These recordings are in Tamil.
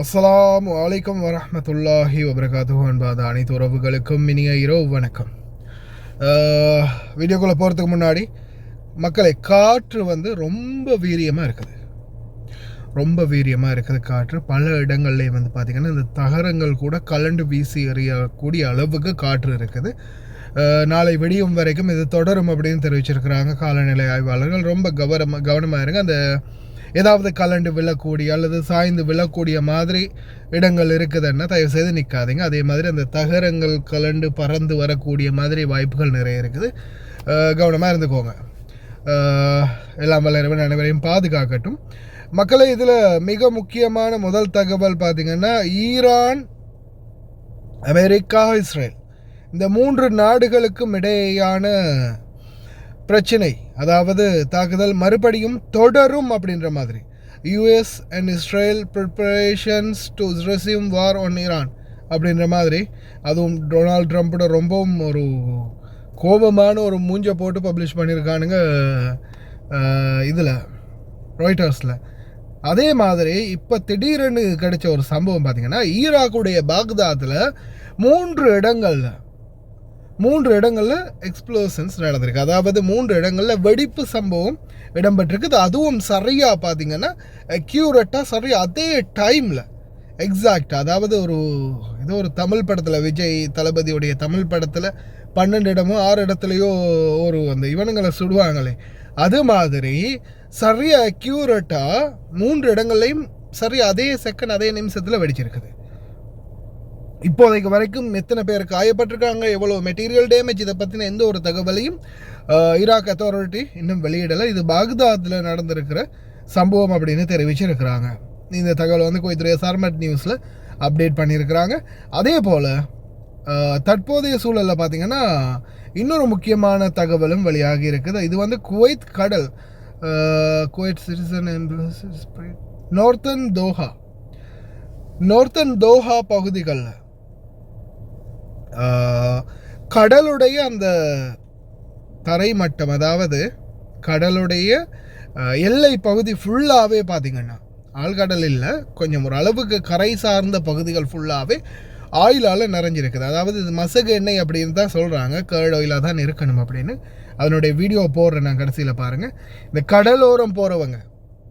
அஸ்ஸலாமு அலைக்கும் வரஹ்மத்துல்லாஹி வபரகாத்துஹு. அன்பாத அனைத்து உறவுகளுக்கும் இனிய இரவு வணக்கம். வீடியோக்குள்ளே போகிறதுக்கு முன்னாடி மக்களை காற்று ரொம்ப வீரியமாக இருக்குது காற்று. பல இடங்கள்லேயும் பார்த்திங்கன்னா இந்த தகரங்கள் கூட கலண்டு வீசி எறியக்கூடிய அளவுக்கு காற்று இருக்குது. நாளை விடியும் வரைக்கும் இது தொடரும் அப்படின்னு தெரிவிச்சிருக்கிறாங்க காலநிலை ஆய்வாளர்கள். ரொம்ப கவனமாக இருங்க. அந்த ஏதாவது கலண்டு விழக்கூடிய அல்லது சாய்ந்து விழக்கூடிய மாதிரி இடங்கள் இருக்குதுன்னா தயவு செய்து நிற்காதீங்க. அதே மாதிரி அந்த தகரங்கள் கலண்டு பறந்து வரக்கூடிய மாதிரி வாய்ப்புகள் நிறைய இருக்குது. கவனமாக இருந்துக்கோங்க. எல்லாம் வல்ல அனைவரையும் பாதுகாக்கட்டும். மக்களை இதில் மிக முக்கியமான முதல் தகவல் பார்த்திங்கன்னா, ஈரான், அமெரிக்கா, இஸ்ரேல் இந்த 3 நாடுகளுக்கும் இடையேயான பிரச்சனை, அதாவது தாக்குதல் மறுபடியும் தொடரும் அப்படின்ற மாதிரி. US and Israel preparations to resume war on Iran அப்படின்ற மாதிரி. அதுவும் டொனால்ட் ட்ரம்ப்போட ரொம்பவும் ஒரு கோபமான ஒரு மூஞ்சை போட்டு பப்ளிஷ் பண்ணியிருக்கானுங்க இதில் ராய்ட்டர்ஸில். அதே மாதிரி இப்போ திடீரென்னு கிடைச்ச ஒரு சம்பவம் பார்த்திங்கன்னா, ஈராக்குடைய பாக்தாத்தில் 3 இடங்களில் எக்ஸ்ப்ளோஷன்ஸ் நடந்திருக்கு. அதாவது 3 இடங்களில் வெடிப்பு சம்பவம் இடம்பெற்றிருக்குது. அதுவும் சரியாக பார்த்திங்கன்னா அக்யூரேட்டாக சரியாக அதே டைமில் எக்ஸாக்டாக. அதாவது ஏதோ ஒரு தமிழ் படத்தில், விஜய் தளபதியுடைய தமிழ் படத்தில் 12 இடமோ 6 இடத்துலையோ அந்த இவனுங்களை சுடுவாங்களே, அது மாதிரி சரியாக அக்யூரேட்டாக 3 இடங்கள்லையும் சரியாக அதே செகண்ட் அதே நிமிஷத்தில் வெடிச்சிருக்குது. இப்போதைக்கு வரைக்கும் எத்தனை பேர் காயப்பட்டிருக்காங்க, எவ்வளோ மெட்டீரியல் டேமேஜ், இதை பற்றின எந்த ஒரு தகவலையும் ஈராக் அத்தாரிட்டி இன்னும் வெளியிடலை. இது பாக்தாத்தில் நடந்திருக்கிற சம்பவம் அப்படின்னு தெரிவிச்சிருக்கிறாங்க. இந்த தகவல் குவைத்துடைய சார்மட் நியூஸில் அப்டேட் பண்ணியிருக்கிறாங்க. அதே போல் தற்போதைய சூழலில் பார்த்திங்கன்னா இன்னொரு முக்கியமான தகவலும் வெளியாகி இருக்குது. இது குவைத் கடல், குவைத் சிட்டிசன் நார்த்தன் தோஹா பகுதிகளில் கடலுடைய அந்த தரைமட்டம், அதாவது கடலுடைய எல்லை பகுதி ஃபுல்லாகவே பார்த்திங்கன்னா, ஆழ்கடல் இல்லை, கொஞ்சம் ஒரு அளவுக்கு கரை சார்ந்த பகுதிகள் ஃபுல்லாகவே ஆயிலால் நிறைஞ்சிருக்குது. அதாவது இது மசகு எண்ணெய் அப்படின்னு தான் சொல்கிறாங்க, கேர்ட் ஆயிலாக தான் இருக்கணும் அப்படின்னு. அதனுடைய வீடியோ போடுறேன் நான், கடைசியில் பாருங்கள். இந்த கடலோரம் போகிறவங்க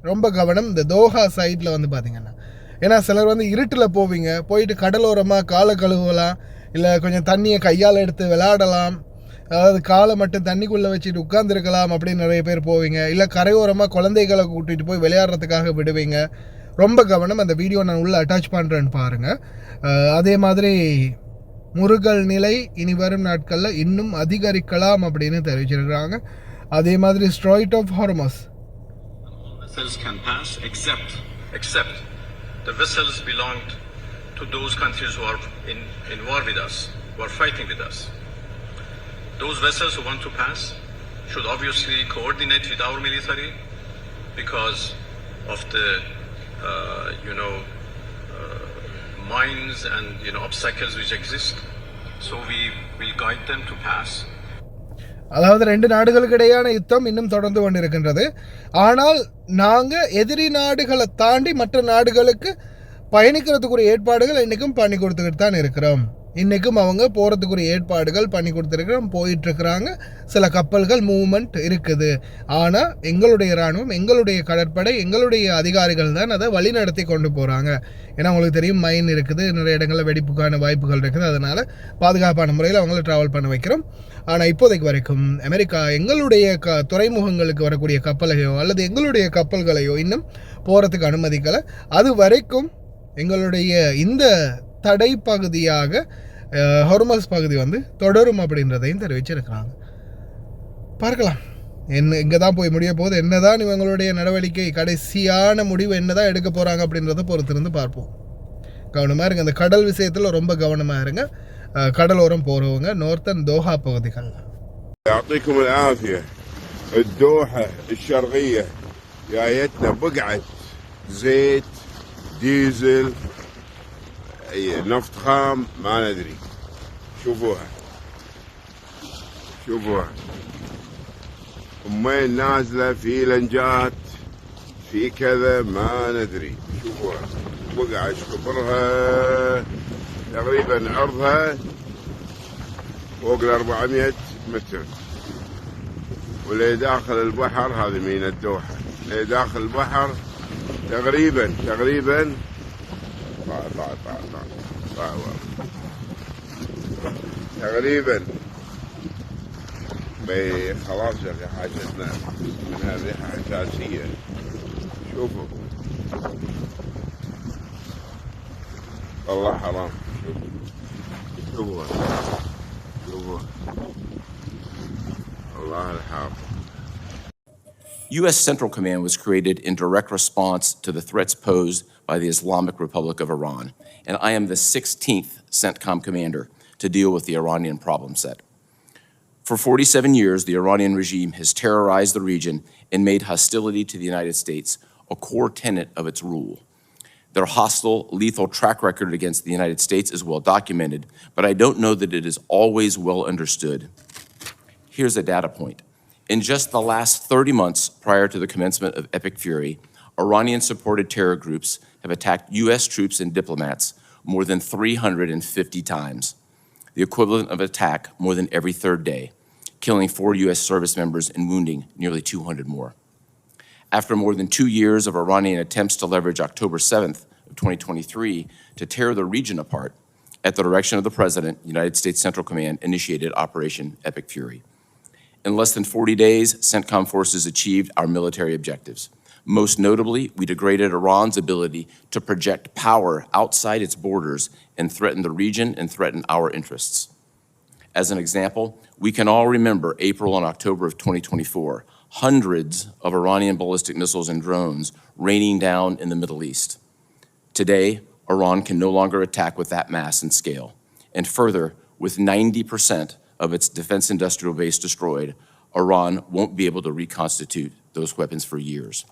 ரொம்ப கவனம். இந்த தோஹா சைடில் பார்த்திங்கன்னா, ஏன்னா சிலர் இருட்டில் போயிட்டு கடலோரமாக காலை கழுவலாம், இல்லை கொஞ்சம் தண்ணியை கையால் எடுத்து விளையாடலாம், அதாவது காலை மட்டும் தண்ணிக்குள்ளே வச்சுட்டு உட்காந்துருக்கலாம் அப்படின்னு நிறைய பேர் போவீங்க. இல்லை கரையோரமாக குழந்தைகளை கூட்டிகிட்டு போய் விளையாடுறதுக்காக விடுவீங்க. ரொம்ப கவனம். அந்த வீடியோ நான் உள்ளே அட்டாச் பண்ணுறேன்னு பாருங்கள். அதே மாதிரி முருகல் நிலை இனி வரும் நாட்களில் இன்னும் அதிகரிக்கலாம் அப்படின்னு தெரிவிச்சிருக்கிறாங்க. அதே மாதிரி strait of Hormuz except the vessels belonged to those countries who are in war with us, who are fighting with us. Those vessels who want to pass should obviously coordinate with our military because of the mines and obstacles which exist. So we will guide them to pass. அதாவது 2 நாடுகளுக்கு இடையான யுத்தம் இன்னும் தொடர்ந்து கொண்டிருக்கின்றது. ஆனால் நாங்கள் எதிரி நாடுகளை தாண்டி மற்ற நாடுகளுக்கு பயணிக்கிறதுக்குரிய ஏற்பாடுகள் இன்றைக்கும் பண்ணி கொடுத்துக்கிட்டு தான் இருக்கிறோம். இன்றைக்கும் அவங்க போகிறதுக்குரிய ஏற்பாடுகள் பண்ணி கொடுத்துருக்கிறோம், போயிட்டுருக்குறாங்க. சில கப்பல்கள் மூவ்மெண்ட் இருக்குது. ஆனால் எங்களுடைய இராணுவம், எங்களுடைய கடற்படை, எங்களுடைய அதிகாரிகள் தான் அதை வழி நடத்தி கொண்டு போகிறாங்க. ஏன்னா உங்களுக்கு தெரியும், மைன் இருக்குது, நிறைய இடங்களில் வெடிப்புக்கான வாய்ப்புகள் இருக்குது. அதனால் பாதுகாப்பான முறையில் அவங்கள ட்ராவல் பண்ண வைக்கிறோம். ஆனால் இப்போதைக்கு வரைக்கும் அமெரிக்கா எங்களுடைய துறைமுகங்களுக்கு வரக்கூடிய கப்பலையோ அல்லது எங்களுடைய கப்பல்களையோ இன்னும் போகிறதுக்கு அனுமதிக்கலை. அது வரைக்கும் எங்களுடைய இந்த தடை பகுதியாக ஹார்மஸ் பகுதி தொடரும் அப்படின்றதையும் தெரிவிச்சிருக்கிறாங்க. பார்க்கலாம் இங்கே தான் போய் முடிய போகுது. என்னதான் இவங்களுடைய நடவடிக்கை, கடைசியான முடிவு என்னதான் எடுக்க போகிறாங்க அப்படின்றத பொறுத்திருந்து பார்ப்போம். கவனமாக இருங்க. அந்த கடல் விஷயத்தில் ரொம்ப கவனமாக இருங்க. கடலோரம் போகிறவங்க நார்த்தன் தோஹா பகுதிகள். يعطيكم العافية. الدوحة الشرقية جايتنا بقعة زيت ديزل نفط خام ما ندري. شوفوها وين نازلة، في لنجات، في كذا ما ندري. شوفوها وقعت كبرها تقريبا عرضها فوق 400 متر، واللي داخل البحر هذه ميناء الدوحة، اللي داخل البحر تقريبا تقريبا خلاص يا اخي حاجتنا من هالريحة أساسية. شوفوا والله حرام. شوفوا الله الحافظ. U.S. Central Command was created in direct response to the threats posed by the Islamic Republic of Iran, and I am the 16th CENTCOM commander to deal with the Iranian problem set. For 47 years, the Iranian regime has terrorized the region and made hostility to the United States a core tenet of its rule. Their hostile, lethal track record against the United States is well documented, but I don't know that it is always well understood. Here's a data point. In just the last 30 months prior to the commencement of Epic Fury, Iranian-supported terror groups have attacked U.S. troops and diplomats more than 350 times, the equivalent of an attack more than every third day, killing 4 U.S. service members and wounding nearly 200 more. After more than 2 years of Iranian attempts to leverage October 7th of 2023 to tear the region apart, at the direction of the President, United States Central Command initiated Operation Epic Fury. In less than 40 days, CENTCOM forces achieved our military objectives. Most notably, we degraded Iran's ability to project power outside its borders and threaten the region and threaten our interests. As an example, we can all remember April and October of 2024, hundreds of Iranian ballistic missiles and drones raining down in the Middle East. Today, Iran can no longer attack with that mass and scale. And further, with 90% of its defense industrial base destroyed, Iran won't be able to reconstitute those weapons for years.